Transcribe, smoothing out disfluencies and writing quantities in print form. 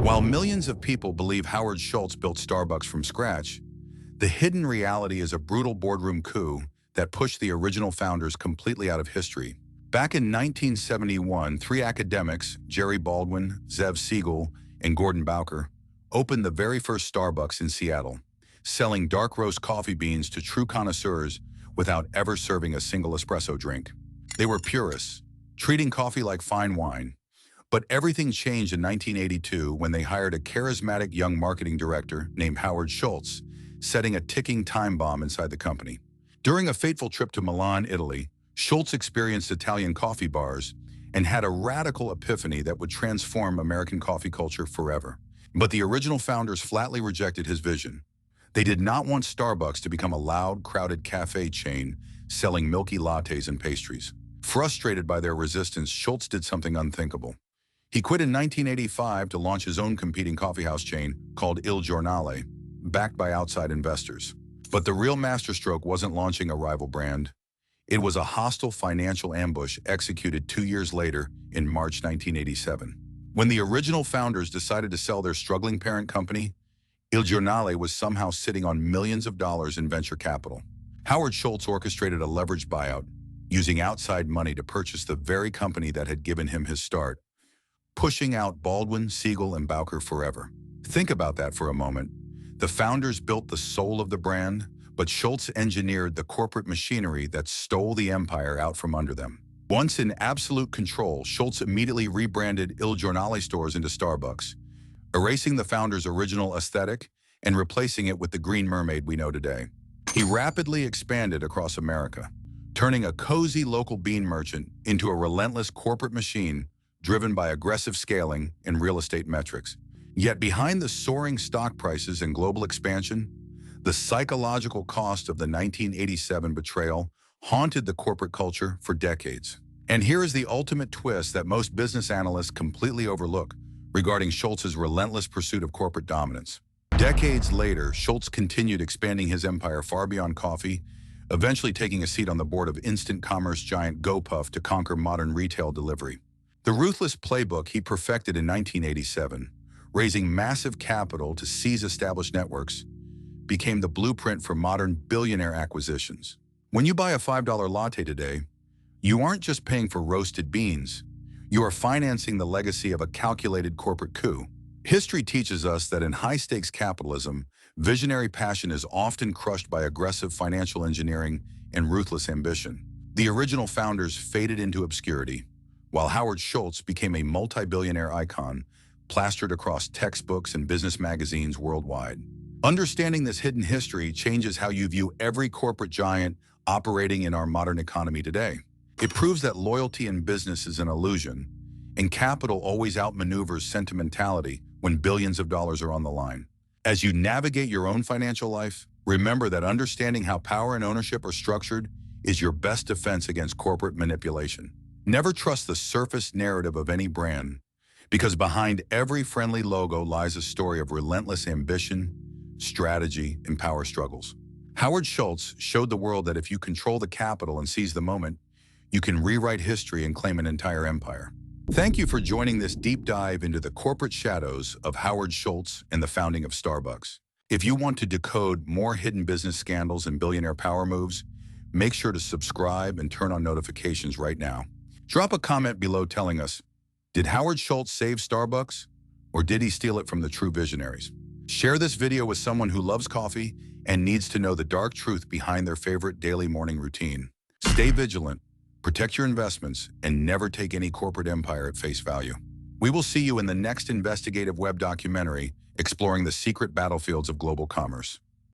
While millions of people believe Howard Schultz built Starbucks from scratch, the hidden reality is a brutal boardroom coup that pushed the original founders completely out of history. Back in 1971, three academics, Jerry Baldwin, Zev Siegel, and Gordon Bowker, opened the very first Starbucks in Seattle, selling dark roast coffee beans to true connoisseurs without ever serving a single espresso drink. They were purists, treating coffee like fine wine. But everything changed in 1982 when they hired a charismatic young marketing director named Howard Schultz, setting a ticking time bomb inside the company. During a fateful trip to Milan, Italy, Schultz experienced Italian coffee bars and had a radical epiphany that would transform American coffee culture forever. But the original founders flatly rejected his vision. They did not want Starbucks to become a loud, crowded cafe chain selling milky lattes and pastries. Frustrated by their resistance, Schultz did something unthinkable. He quit in 1985 to launch his own competing coffeehouse chain called Il Giornale, backed by outside investors. But the real masterstroke wasn't launching a rival brand. It was a hostile financial ambush executed 2 years later in March 1987. When the original founders decided to sell their struggling parent company, Il Giornale was somehow sitting on millions of dollars in venture capital. Howard Schultz orchestrated a leveraged buyout, using outside money to purchase the very company that had given him his start, pushing out Baldwin, Siegel, and Bowker forever. Think about that for a moment. The founders built the soul of the brand, but Schultz engineered the corporate machinery that stole the empire out from under them. Once in absolute control, Schultz immediately rebranded Il Giornale stores into Starbucks, erasing the founders' original aesthetic and replacing it with the green mermaid we know today. He rapidly expanded across America, turning a cozy local bean merchant into a relentless corporate machine driven by aggressive scaling and real estate metrics. Yet behind the soaring stock prices and global expansion, the psychological cost of the 1987 betrayal haunted the corporate culture for decades. And here is the ultimate twist that most business analysts completely overlook regarding Schultz's relentless pursuit of corporate dominance. Decades later, Schultz continued expanding his empire far beyond coffee, eventually taking a seat on the board of instant commerce giant GoPuff to conquer modern retail delivery. The ruthless playbook he perfected in 1987, raising massive capital to seize established networks, became the blueprint for modern billionaire acquisitions. When you buy a $5 latte today, you aren't just paying for roasted beans. You are financing the legacy of a calculated corporate coup. History teaches us that in high-stakes capitalism, visionary passion is often crushed by aggressive financial engineering and ruthless ambition. The original founders faded into obscurity, while Howard Schultz became a multi-billionaire icon plastered across textbooks and business magazines worldwide. Understanding this hidden history changes how you view every corporate giant operating in our modern economy today. It proves that loyalty in business is an illusion, and capital always outmaneuvers sentimentality when billions of dollars are on the line. As you navigate your own financial life, remember that understanding how power and ownership are structured is your best defense against corporate manipulation. Never trust the surface narrative of any brand, because behind every friendly logo lies a story of relentless ambition, strategy, and power struggles. Howard Schultz showed the world that if you control the capital and seize the moment, you can rewrite history and claim an entire empire. Thank you for joining this deep dive into the corporate shadows of Howard Schultz and the founding of Starbucks. If you want to decode more hidden business scandals and billionaire power moves, make sure to subscribe and turn on notifications right now. Drop a comment below telling us, did Howard Schultz save Starbucks, or did he steal it from the true visionaries? Share this video with someone who loves coffee and needs to know the dark truth behind their favorite daily morning routine. Stay vigilant, protect your investments, and never take any corporate empire at face value. We will see you in the next investigative web documentary exploring the secret battlefields of global commerce.